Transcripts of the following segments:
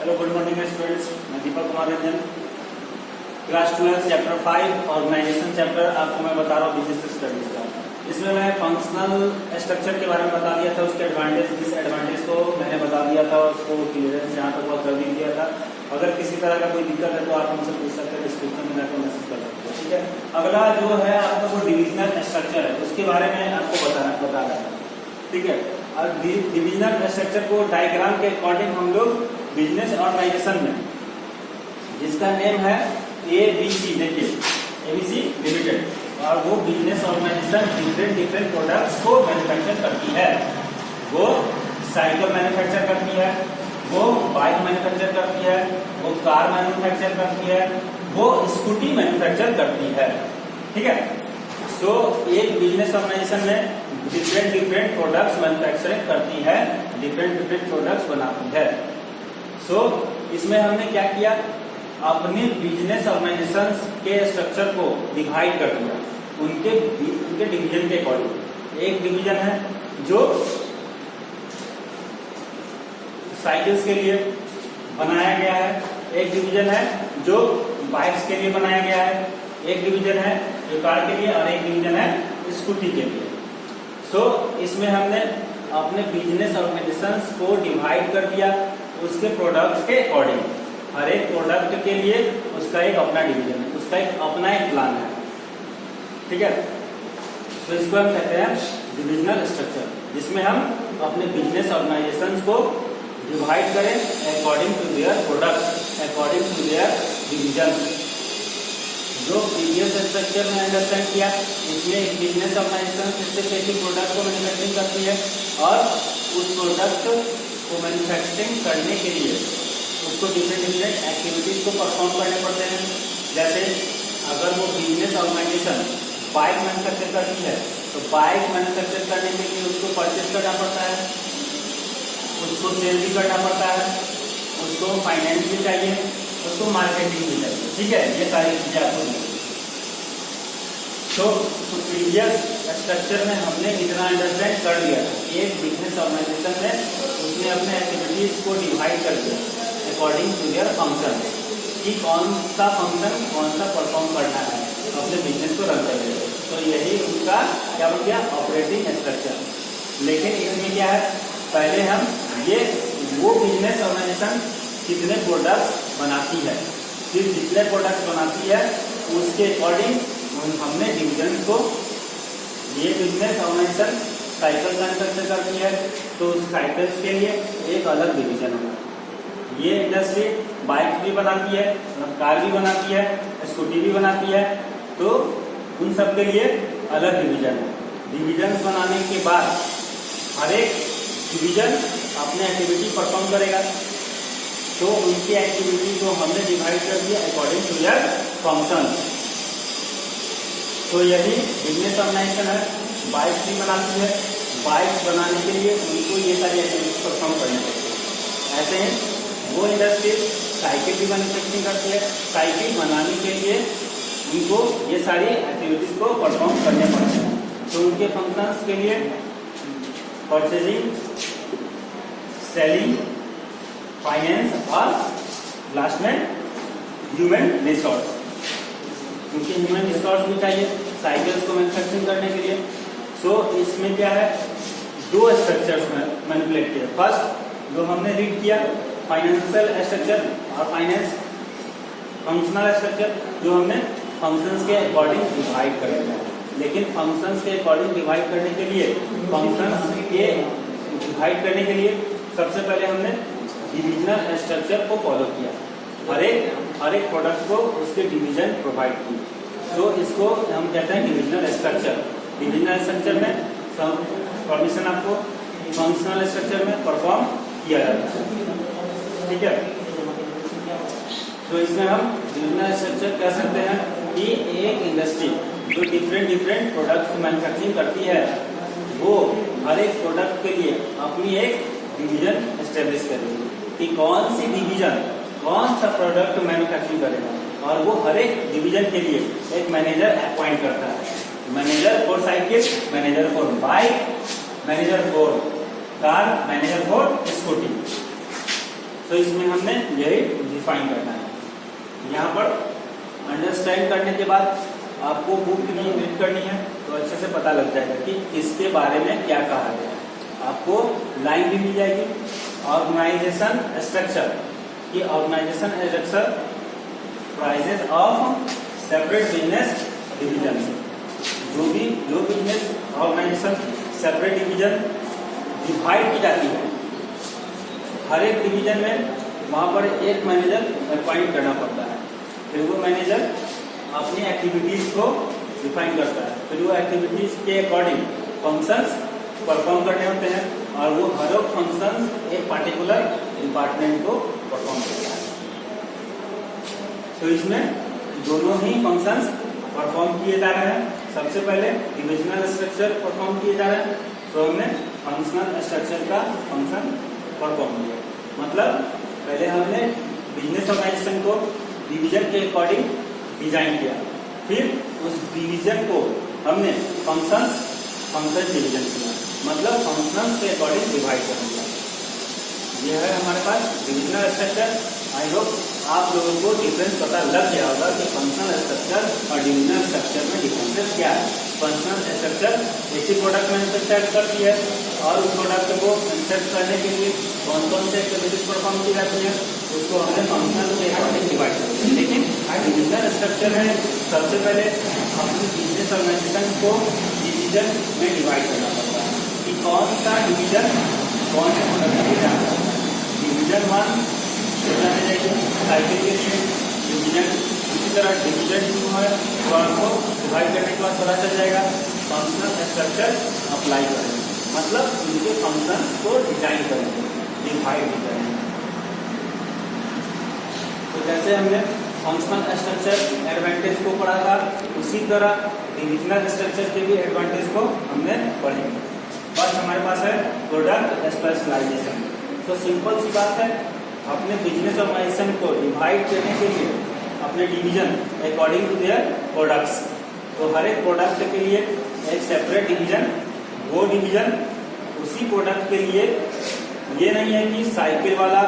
Hello, good morning students. मैं Deepak Kumar Ranjan, class 12 chapter 5 organisation chapter आपको मैं बता रहा हूँ बिजनेस स्टडीज का। इसमें मैं फंक्शनल स्ट्रक्चर के बारे में बता दिया था, उसके एडवांटेज डिसएडवांटेज को मैंने बता दिया था, उसको क्लियरेंस जहाँ तक हुआ कर भी दिया था। अगर किसी तरह का कोई दिक्कत है तो आप हमसे पूछ सकते हैं, डिस्क्रिप्शन में जाकर मैसेज कर सकते हैं। ठीक है, अगला जो है आपका वो डिविजनल स्ट्रक्चर है, उसके बारे में आपको बता रहा है। ठीक है, और डिविजनल स्ट्रक्चर को डायग्राम के अकॉर्डिंग हम लोग बिजनेस ऑर्गेनाइजेशन में, जिसका नेम है ABC, देखिए ABC लिमिटेड, और वो बिजनेस ऑर्गेनाइजेशन डिफरेंट प्रोडक्ट्स को मैन्युफैक्चर करती है। वो साइकिल मैन्युफैक्चर करती है, वो बाइक मैन्युफैक्चर करती है, वो कार मैन्युफैक्चर करती है, वो स्कूटी मैन्युफैक्चर करती है। ठीक है, सो एक बिजनेस ऑर्गेनाइजेशन में डिफरेंट प्रोडक्ट्स मैन्युफैक्चरिंग करती है, डिफरेंट प्रोडक्ट्स बनाती है। सो इसमें हमने क्या किया, अपने बिजनेस ऑर्गेनाइजेशंस के स्ट्रक्चर को डिवाइड कर दिया उनके डिवीजन के अकॉर्डिंग। एक डिवीजन है जो साइकिल्स के लिए बनाया गया है, एक डिवीजन है जो बाइक्स के लिए बनाया गया है, एक डिवीजन है जो कार के लिए, और एक डिवीजन है स्कूटी के लिए। सो इसमें हमने अपने बिजनेस ऑर्गेनाइजेशंस को डिवाइड कर दिया उसके प्रोडक्ट्स के अकॉर्डिंग। हर एक प्रोडक्ट के लिए उसका एक अपना डिवीजन है, उसका एक अपना एक प्लान है। ठीक है, तो इसको हम कहते हैं डिविजनल स्ट्रक्चर, जिसमें हम अपने बिजनेस ऑर्गेनाइजेशंस को डिवाइड करें according to their products, according to their division. जो प्रीवियस स्ट्रक्चर में अंडरस्टैंड किया, इसमें एक बिजनेस ऑर्गेनाइजेशन सिर्फ एक ही प्रोडक्ट को मैन्युफैक्चरिंग करती है, और उस प्रोडक्ट को मैन्युफैक्चरिंग करने के लिए उसको डिफरेंट एक्टिविटीज को परफॉर्म करने पड़ते हैं। जैसे अगर वो बिजनेस ऑर्गेनाइजेशन बाइक मैन्युफैक्चर करती है तो बाइक मैन्युफैक्चर करने के लिए उसको परचेज करना पड़ता है, उसको सेल भी करना पड़ता है, उसको फाइनेंस भी चाहिए, उसको मार्केटिंग भी चाहिए। ठीक है, ये सारी चीजें आपको तो प्रीवियस स्ट्रक्चर में हमने इतना अंडरस्टैंड कर लिया था। एक बिजनेस ऑर्गेनाइजेशन में उसने अपने एक्टिविटीज को डिवाइड कर दिया अकॉर्डिंग टू देयर फंक्शन, कि कौन सा फंक्शन कौन सा परफॉर्म करना है अपने बिजनेस को रन करने के। तो यही उनका क्या बन गया, ऑपरेटिंग स्ट्रक्चर। लेकिन इसमें क्या है, पहले हम ये वो बिजनेस ऑर्गेनाइजेशन कितने प्रोडक्ट्स बनाती है, फिर जितने प्रोडक्ट्स बनाती है उसके अकॉर्डिंग हमने डिवीजन को, ये बिजनेस ऑर्गेनाइजेशन साइकिल मैन्युफैक्चर करती है तो साइकिल्स के लिए एक अलग डिवीजन होगा। ये इंडस्ट्री बाइक भी बनाती है, कार भी बनाती है, स्कूटी भी बनाती है, तो उन सब के लिए अलग डिवीजन है। डिवीजन बनाने के बाद हर एक डिवीजन अपने एक्टिविटी परफॉर्म करेगा, तो उनकी एक्टिविटी को हमने डिवाइड कर दिया अकॉर्डिंग टू देयर फंक्शन। तो यही बिजनेस ऑर्गेनाइजेशन है, बाइक्स भी बनाती है, बाइक्स बनाने के लिए उनको ये सारी एक्टिविटीज परफॉर्म करनी पड़ती है। ऐसे ही वो इंडस्ट्री साइकिल भी मैन्युफैक्चरिंग करती है, साइकिल बनाने के लिए उनको ये सारी एक्टिविटीज को परफॉर्म करने पड़ते हैं। तो उनके फंक्शंस के लिए परचेजिंग, सेलिंग, फाइनेंस और लास्ट में ह्यूमन रिसोर्स, क्योंकि ह्यूमन रिसोर्स भी चाहिए साइकिल्स को मैन्युफैक्चरिंग करने के लिए। सो इसमें क्या है, दो स्ट्रक्चर्स में मैनिपुलेट किया। फर्स्ट जो हमने रीड किया फाइनेंशियल स्ट्रक्चर और फाइनेंस फंक्शनल स्ट्रक्चर, जो हमने फंक्शंस के अकॉर्डिंग डिवाइड कर दिया। लेकिन फंक्शंस के अकॉर्डिंग डिवाइड करने के लिए, फंक्शंस के डिवाइड करने के लिए सबसे पहले हमने डिविजनल स्ट्रक्चर को फॉलो किया, हर एक प्रोडक्ट को उसके डिवीजन प्रोवाइड की। सो इसको हम कहते हैं डिविजनल स्ट्रक्चर। डिविजनल स्ट्रक्चर में सब परमिशन आपको फंक्शनल स्ट्रक्चर में परफॉर्म किया जाता है। ठीक है, तो इसमें हम डिविजनल स्ट्रक्चर कह सकते हैं कि एक इंडस्ट्री जो डिफरेंट प्रोडक्ट्स मैन्युफैक्चरिंग करती है, वो हर एक प्रोडक्ट के लिए अपनी एक डिवीजन एस्टेब्लिश करेगी कि कौन सी डिवीजन कौन सा प्रोडक्ट मैन्युफैक्चरिंग करेगा, और वो हर एक डिवीजन के लिए एक मैनेजर अपॉइंट करता है। Manager for cycle, manager for bike, manager for car, manager for scooty. तो इसमें हमने यही डिफाइन करना है। यहाँ पर अंडरस्टैंड करने के बाद आपको बुक की रीड करनी है तो अच्छे से पता लग जाएगा कि इसके बारे में क्या कहा गया है। आपको लाइन भी मिल जाएगी, ऑर्गेनाइजेशन स्ट्रक्चर की organisation structure prices of separate business division. जो business organisation separate division divide की जाती है, हर एक डिवीजन में वहाँ पर एक मैनेजर अपॉइंट करना पड़ता है। फिर वो मैनेजर अपनी एक्टिविटीज को डिफाइन करता है, फिर वो एक्टिविटीज के अकॉर्डिंग फंक्शंस परफॉर्म करने होते हैं और वो हर एक फंक्शंस एक पार्टिकुलर डिपार्टमेंट को परफॉर्म करता है। तो इसमें दोनों ही फंक्शंस परफॉर्म किए जा रहे हैं। सबसे पहले डिविजनल स्ट्रक्चर परफॉर्म किए जा रहे हैं, तो हमने फंक्शनल स्ट्रक्चर का फंक्शन परफॉर्म किया। मतलब पहले हमने बिजनेस ऑर्गेनाइजेशन को डिवीजन के अकॉर्डिंग डिजाइन किया, फिर उस डिवीजन को हमने फंक्शन डिवीजन किया, मतलब फंक्शंस के अकॉर्डिंग डिवाइड कर दिया। यह है हमारे पास डिविजनल स्ट्रक्चर। आई होप आप लोगों को डिफरेंस पता लग गया होगा कि फंक्शनल स्ट्रक्चर और डिविजनल स्ट्रक्चर में डिफरेंसेस क्या है। फंक्शनल स्ट्रक्चर ऐसी प्रोडक्ट मैन्युफैक्चर करती है और उस प्रोडक्ट को मैन्युफैक्चर करने के लिए कौन कौन से एक्टिविटीज परफॉर्म की जाती है, उसको हमने फंक्शनल के अकॉर्डिंग डिवाइड कर दिया। लेकिन डिविजनल स्ट्रक्चर है, सबसे पहले अपनी बिजनेस ऑर्गेनाइजेशन को डिवीजन में डिवाइड करना पड़ता है कि कौन सा डिवीजन कौन से प्रोडक्ट के लिए आता है। डिवीजन 1 साइकिल के लिए डिवीजन, इसी तरह डिवीजन 2 है तो आपको डिवाइड करने के बाद पता चल जाएगा। फंक्शनल स्ट्रक्चर अप्लाई करेंगे, मतलब उनके फंक्शन को डिजाइन करेंगे, डिवाइड करेंगे। तो जैसे हमने फंक्शनल स्ट्रक्चर एडवांटेज को पढ़ा था, उसी तरह डिविजनल स्ट्रक्चर के भी एडवांटेज को हमने पढ़ेंगे। फर्स्ट हमारे पास है प्रोडक्ट स्पेशलाइजेशन। तो सिंपल सी बात है, अपने बिजनेस ऑर्गेनाइजेशन को डिवाइड करने के लिए अपने division according to their products, तो हर एक प्रोडक्ट के लिए एक सेपरेट डिवीजन, वो डिवीजन उसी प्रोडक्ट के लिए ये नहीं है कि साइकिल वाला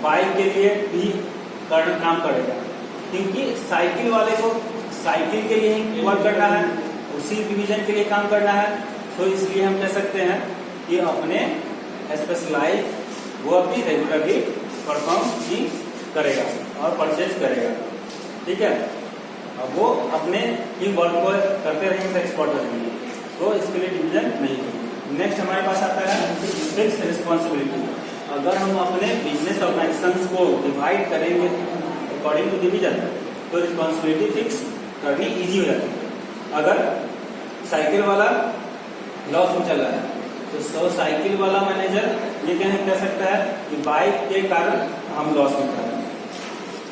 बाइक के लिए भी काम करेगा, क्योंकि साइकिल वाले को साइकिल के लिए ही वर्क करना है, उसी डिवीजन के लिए काम करना है। तो इसलिए हम कह सकते हैं कि अपने स्पेशलाइज वो अपनी रेगुलरली परफॉर्म भी करेगा और परचेज करेगा, ठीक है। अब वो अपने ही वर्क को करते रहेंगे एक्सपोर्टर के लिए, तो इसके लिए डिवीजन नहीं है। नेक्स्ट हमारे पास आता है फिक्स रिस्पॉन्सिबिलिटी। अगर हम अपने बिजनेस ऑर्गेनाइजेशन को डिवाइड करेंगे अकॉर्डिंग टू डिवीजन, तो रिस्पॉन्सिबिलिटी फिक्स करनी इजी हो जाती है। अगर साइकिल वाला लॉस में चल रहा है तो साइकिल वाला मैनेजर ये कह सकता है कि बाइक के कारण हम लॉस में जा रहे हैं,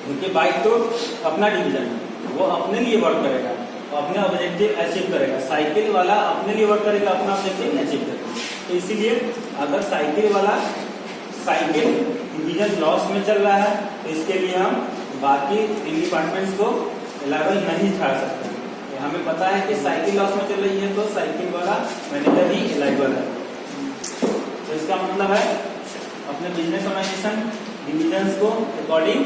क्योंकि बाइक तो अपना डिवीजन है, वो अपने लिए वर्क करेगा, अपने ऑब्जेक्टिव अचीव करेगा। साइकिल वाला अपने लिए वर्क करेगा, अपना ऑब्जेक्टिव अचीव करेगा। तो इसीलिए अगर साइकिल वाला साइकिल डिवीजन लॉस में चल रहा है तो इसके लिए हम बाकी डिपार्टमेंट्स को लायबल नहीं ठहरा सकते। हमें पता है कि साइकिल लॉस में चल रही है तो साइकिल वाला मैनेजर ही लायबल है। तो इसका मतलब है अपने बिजनेस ऑर्गेनाइजेशन डिविजन्स को अकॉर्डिंग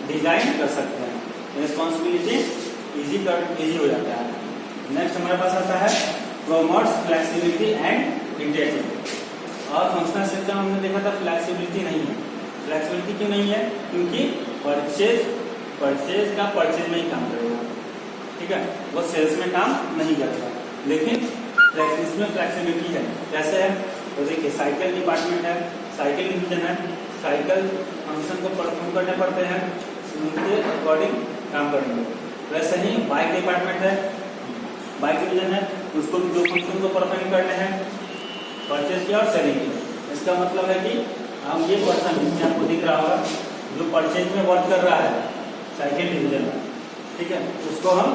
डिजाइन कर सकते हैं, रिस्पॉन्सिबिलिटी इजी हो जाता है। नेक्स्ट हमारे पास आता है प्रोमोट्स फ्लेक्सिबिलिटी एंड इंटेग्रिटी। और फंक्शनल स्ट्रक्चर हमने देखा था फ्लेक्सिबिलिटी नहीं है। फ्लेक्सिबिलिटी क्यों नहीं है? क्योंकि परचेज का परचेज में ही काम करेगा, ठीक है, वो सेल्स में काम नहीं करेगा। लेकिन इसमें फ्लेक्सिबिलिटी है। कैसे है? तो देखिए साइकिल डिपार्टमेंट है, साइकिल डिवीजन है, साइकिल फंक्शन को परफॉर्म करने पड़ते हैं, उनके अकॉर्डिंग काम करेंगे। वैसे ही बाइक डिपार्टमेंट है, बाइक डिवीजन है, उसको भी दो फंक्शन को परफॉर्म करने हैं, परचेज की और सेलिंग की। इसका मतलब है कि हम ये पर्सन जिसमें आपको दिख रहा होगा जो परचेज में वर्क कर रहा है साइकिल डिवीजन में, ठीक है, उसको हम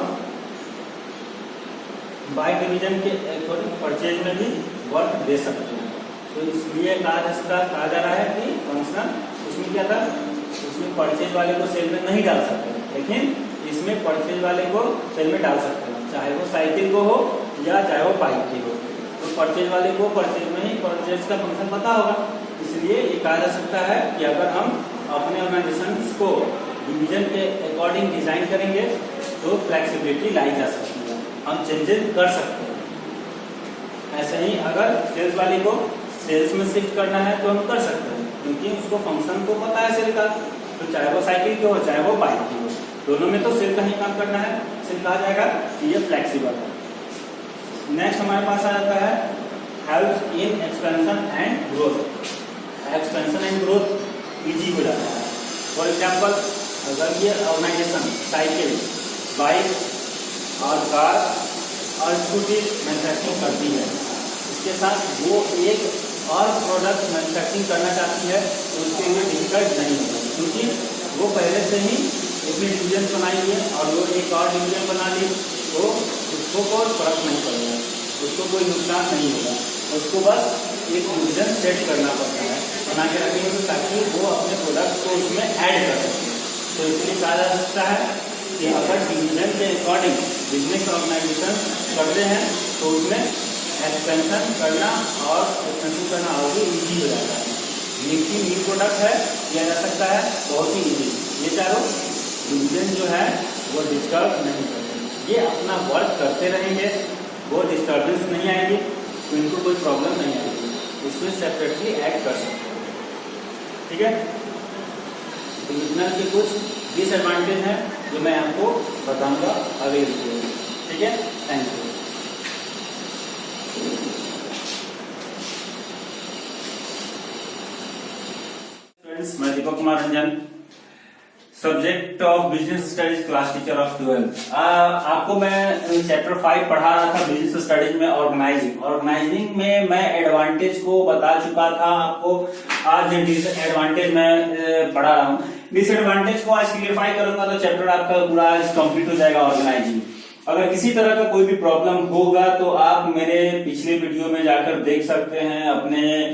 बाइक डिवीजन के अकॉर्डिंग परचेज में भी वर्क दे सकते हैं। तो इसलिए कहा जा रहा है कि फंक्शन उसमें क्या था, उसमें परचेज वाले को सेल में नहीं डाल सकते, लेकिन इसमें परचेज वाले को सेल में डाल सकते हैं, चाहे वो साइकिल को हो या चाहे वो बाइक की हो। तो परचेज वाले को परचेज में ही परचेज का फंक्शन पता होगा, इसलिए इसलिए ये कहा जा सकता है कि अगर हम अपने ऑर्गेनाइजेशन को डिवीजन के अकॉर्डिंग डिजाइन करेंगे तो फ्लेक्सिबिलिटी लाई जा सकती है, हम चेंजेस कर सकते हैं। ऐसे ही अगर सेल्स वाले को सेल्स में शिफ्ट करना है तो हम कर सकते हैं, क्योंकि उसको फंक्शन को पता है सेल का, तो चाहे वो साइकिल की हो चाहे वो बाइक की हो, दोनों में तो सेल का ही काम करना है, सेल कहा जाएगा कि ये फ्लेक्सिबल है। नेक्स्ट हमारे पास आ जाता है help in expansion and growth. Expansion and growth easy हो जाता है। फॉर एग्जाम्पल, अगर ये ऑर्गेनाइजेशन साइकिल, बाइक और कार और स्कूटी मैन्युफैक्चरिंग करती है, इसके साथ वो एक और प्रोडक्ट मैन्युफैक्चरिंग करना चाहती है तो उसके लिए डिफिकल्ट नहीं होगा, क्योंकि वो पहले से ही अपनी डिवीजन बनाई है और वो एक और डिवीजन बना ली तो उसको कोई फर्क नहीं पड़ेगा, उसको कोई नुकसान नहीं होगा, उसको बस एक डिवीजन सेट करना पड़ता है, बना के रखेंगे तो ताकि वो अपने प्रोडक्ट को उसमें ऐड कर सके। तो इसलिए कहा जा सकता है कि अगर डिवीजन के अकॉर्डिंग बिजनेस ऑर्गेनाइजेशन करते हैं तो उसमें एक्सपेंशन करना और एक्सपेंशन करना और भी ईजी हो जाता है। न्यू प्रोडक्ट है, किया जा सकता है बहुत ही ईजी। ये चारों डिवीजन जो है वो डिस्टर्ब नहीं करते, ये अपना वर्क करते रहेंगे, वो डिस्टर्बेंस नहीं आएगी, तो इनको कोई प्रॉब्लम नहीं आएगी, इसमें सेपरेटली ऐड कर सकते हैं। ठीक है, डिविजनल के कुछ डिसएडवांटेज हैं जो मैं आपको बताऊंगा अगले वीडियो में। ठीक है, थैंक यू। फ्रेंड्स, मैं Deepak Kumar Ranjan, subject of business studies, class teacher of 12th। आपको मैं चैप्टर 5 पढ़ा रहा था बिजनेस स्टडीज में, ऑर्गेनाइजिंग में मैं एडवांटेज को बता चुका था आपको। आज डिसएडवांटेज मैं पढ़ा रहा हूँ। डिसएडवांटेज को आज क्लियरफाई करूंगा तो चैप्टर आपका पूरा कंप्लीट हो जाएगा ऑर्गेनाइजिंग। अगर किसी तरह का कोई भी प्रॉब्लम होगा तो आप मेरे पिछले वीडियो में जाकर देख सकते हैं, अपने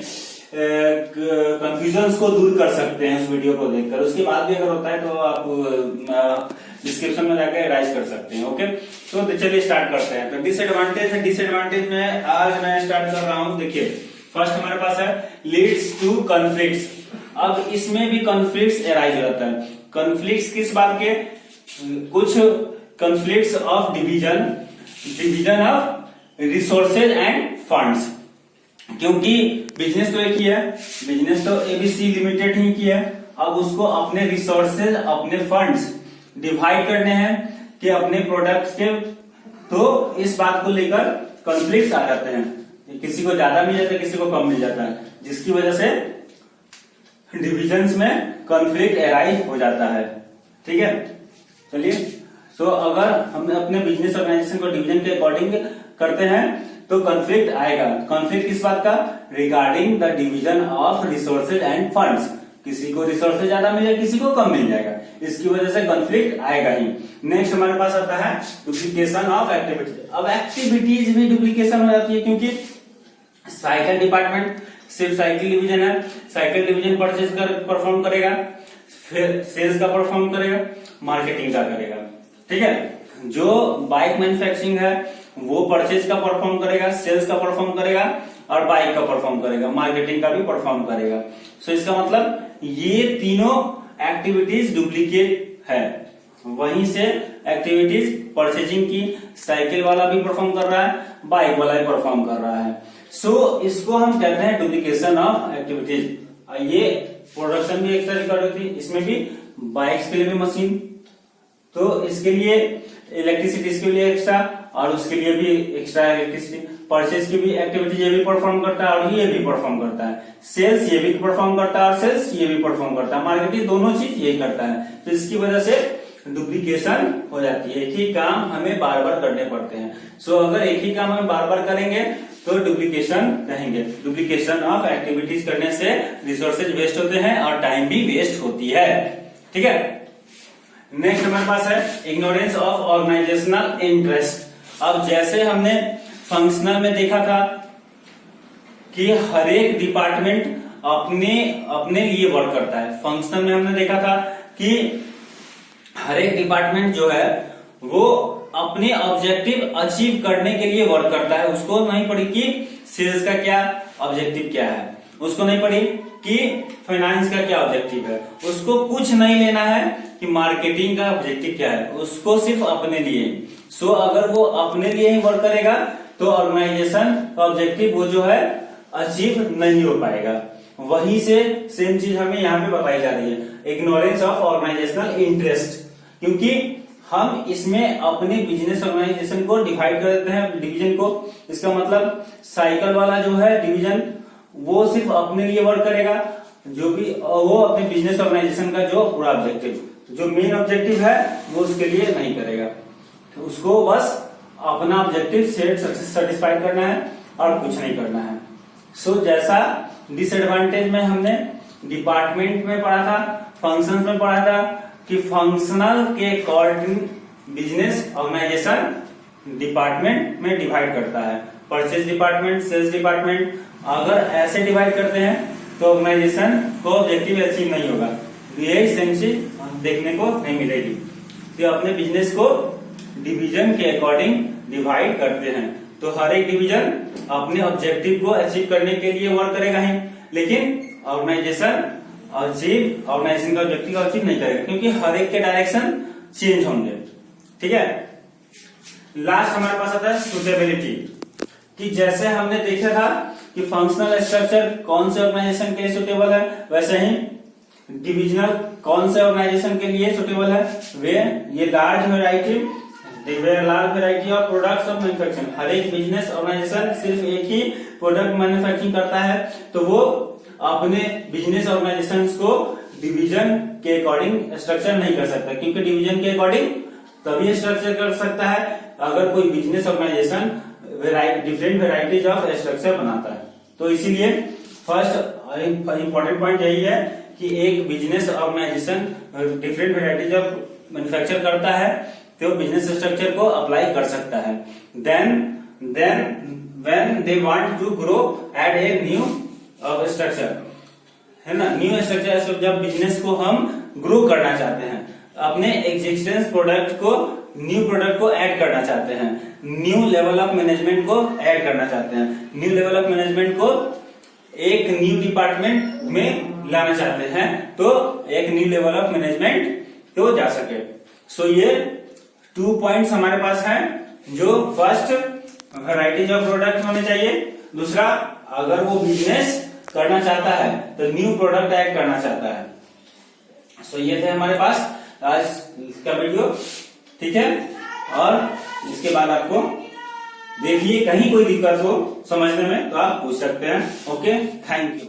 कंफ्यूजन्स को दूर कर सकते हैं उस वीडियो को देखकर। उसके बाद भी अगर होता है तो आप डिस्क्रिप्शन में जाकर राइज कर सकते हैं। ओके, तो चलिए स्टार्ट करते हैं। तो डिसएडवांटेज है, डिसएडवांटेज में आज मैं स्टार्ट कर रहा हूं। देखिए, फर्स्ट हमारे पास है लीड्स टू कॉन्फ्लिक्ट्स। अब इसमें भी कॉन्फ्लिक्ट्स अराइज हो जाता है। कॉन्फ्लिक्ट्स किस बात के? कुछ conflicts of division of resources end funds, क्योंकि बिजनेस तो एक ही है, बिजनेस तो एबीसी लिमिटेड ही की है। अब उसको अपने रिसोर्सेज, अपने फंड्स डिवाइड करने हैं कि अपने प्रोडक्ट्स के, तो इस बात को लेकर कॉन्फ्लिक्ट्स आ जाते हैं। किसी को ज्यादा मिल जाता है, किसी को कम मिल जाता है, जिसकी वजह से डिविजन्स में कॉन्फ्लिक्ट अराइज हो जाता है। ठीक है, चलिए, तो अगर हम अपने बिजनेस ऑर्गेनाइजेशन को डिवीजन के अकॉर्डिंग करते हैं तो कॉन्फ्लिक्ट आएगा। कॉन्फ्लिक्ट किस बात का? Regarding the division of resources end funds. किसी को रिसोर्सेज ज्यादा मिल जाएगा, किसी को कम मिल जाएगा, इसकी वजह से कॉन्फ्लिक्ट आएगा ही। नेक्स्ट हमारे पास आता है डुप्लीकेशन ऑफ एक्टिविटीज। अब एक्टिविटीज में डुप्लीकेशन हो जाती है, क्योंकि साइकिल डिपार्टमेंट सिर्फ साइकिल डिवीजन है, साइकिल डिवीजन परचेज परफॉर्म करेगा, फिर सेल्स का परफॉर्म करेगा, मार्केटिंग का करेगा। ठीक है, जो बाइक मैन्युफैक्चरिंग है वो परचेज का परफॉर्म करेगा, सेल्स का परफॉर्म करेगा और बाइक का परफॉर्म करेगा, मार्केटिंग का भी परफॉर्म करेगा। सो इसका मतलब ये तीनों एक्टिविटीज डुप्लीकेट है। वहीं से एक्टिविटीज परचेजिंग की साइकिल वाला भी परफॉर्म कर रहा है, बाइक वाला भी परफॉर्म कर रहा है। सो इसको हम कहते हैं डुप्लीकेशन ऑफ एक्टिविटीज। ये प्रोडक्शन भी एक तरह होती है, इसमें भी बाइक्स के लिए भी मशीन, तो इसके लिए इलेक्ट्रिसिटी, इसके लिए एक्स्ट्रा और उसके लिए भी एक्स्ट्रा इलेक्ट्रिसिटी। परचेज की भी एक्टिविटी ये भी परफॉर्म करता है और ये भी परफॉर्म करता है। सेल्स ये भी परफॉर्म करता है और सेल्स ये भी परफॉर्म करता है। मार्केटिंग दोनों चीज यही करता है, तो इसकी वजह से डुप्लीकेशन हो जाती है। एक ही काम हमें बार बार करने पड़ते हैं। सो अगर एक ही काम हम बार बार करेंगे तो डुप्लीकेशन कहेंगे। डुप्लीकेशन ऑफ एक्टिविटीज करने से रिसोर्सेज वेस्ट होते हैं और टाइम भी वेस्ट होती है। ठीक है, नेक्स्ट हमारे पास है इग्नोरेंस ऑफ ऑर्गेनाइजेशनल इंटरेस्ट। अब जैसे हमने फंक्शनल में देखा था कि हर एक डिपार्टमेंट अपने लिए वर्क करता है। फंक्शनल में हमने देखा था कि हर एक डिपार्टमेंट जो है वो अपने ऑब्जेक्टिव अचीव करने के लिए वर्क करता है। उसको नहीं पड़ी कि सेल्स का क्या ऑब्जेक्टिव क्या है, उसको नहीं पढ़ी कि फाइनेंस का क्या ऑब्जेक्टिव है, उसको कुछ नहीं लेना है कि मार्केटिंग का ऑब्जेक्टिव क्या है, उसको सिर्फ अपने लिए। सो अगर वो अपने लिए ही वर्क करेगा तो ऑर्गेनाइजेशन का ऑब्जेक्टिव वो जो है अचीव नहीं हो पाएगा। वहीं से सेम चीज हमें यहाँ पे बताई जा रही है, इग्नोरेंस ऑफ ऑर्गेनाइजेशनल इंटरेस्ट, क्योंकि हम इसमें अपने बिजनेस ऑर्गेनाइजेशन को डिवाइड कर देते हैं डिवीजन को। इसका मतलब साइकिल वाला जो है डिवीजन वो सिर्फ अपने लिए वर्क करेगा, जो भी वो अपने बिजनेस ऑर्गेनाइजेशन का जो पूरा ऑब्जेक्टिव जो मेन ऑब्जेक्टिव है वो उसके लिए नहीं करेगा, तो उसको बस अपना ऑब्जेक्टिव सेटिस्फाई करना है और कुछ नहीं करना है। सो जैसा डिसएडवांटेज में हमने डिपार्टमेंट में पढ़ा था, फंक्शंस में पढ़ा था कि फंक्शनल के अकॉर्डिंग बिजनेस ऑर्गेनाइजेशन डिपार्टमेंट में डिवाइड करता है, परचेज डिपार्टमेंट, सेल्स डिपार्टमेंट। अगर ऐसे डिवाइड करते हैं तो ऑर्गेनाइजेशन को ऑब्जेक्टिव अचीव नहीं होगा, यही सेम चीज देखने को नहीं मिलेगी। तो अपने बिजनेस को डिवीजन के अकॉर्डिंग डिवाइड करते हैं, तो हर एक डिवीजन अपने ऑब्जेक्टिव को अचीव करने के लिए वर्क करेगा ही, लेकिन ऑर्गेनाइजेशन का ऑब्जेक्टिव अचीव नहीं करेगा, क्योंकि हर एक के डायरेक्शन चेंज होंगे। ठीक है, लास्ट हमारे पास आता है सुटेबिलिटी, कि जैसे हमने देखा था कि फंक्शनल स्ट्रक्चर कौन से ऑर्गेनाइजेशन के लिए सुटेबल है, वैसे ही डिविजनल कौन से ऑर्गेनाइजेशन के लिए सुटेबल है, वे ये large variety of products of manufacturing. हर एक बिजनेस ऑर्गेनाइजेशन सिर्फ एक ही प्रोडक्ट मैन्युफैक्चरिंग करता है, तो वो अपने बिजनेस ऑर्गेनाइजेशन को डिवीजन के अकॉर्डिंग स्ट्रक्चर नहीं कर सकता, क्योंकि डिवीजन के अकॉर्डिंग तभी स्ट्रक्चर कर सकता है अगर कोई business organisation different varieties of structure बनाता है। तो इसीलिए फर्स्ट इंपॉर्टेंट पॉइंट यही है कि एक business organisation different varieties of manufacture करता है तो बिजनेस स्ट्रक्चर को अप्लाई कर सकता है। Then when they want to grow add a new structure, है ना, न्यू स्ट्रक्चर, जब बिजनेस को हम ग्रो करना चाहते हैं, अपने एग्जिस्टेंस प्रोडक्ट को न्यू प्रोडक्ट को ऐड करना चाहते हैं, न्यू लेवल ऑफ मैनेजमेंट को ऐड करना चाहते हैं, न्यू लेवल ऑफ मैनेजमेंट को एक न्यू डिपार्टमेंट में लाना चाहते हैं, तो एक न्यू लेवल ऑफ मैनेजमेंट तो जा सके। सो ये 2 पॉइंट्स हमारे पास हैं, जो फर्स्ट वैरायटीज ऑफ प्रोडक्ट होने चाहिए, दूसरा अगर वो बिजनेस करना चाहता है तो न्यू प्रोडक्ट ऐड करना चाहता है। सो ये थे हमारे पास आज का वीडियो, ठीक है। और इसके बाद आपको देखिए कहीं कोई दिक्कत हो समझने में तो आप पूछ सकते हैं। Okay, thank you.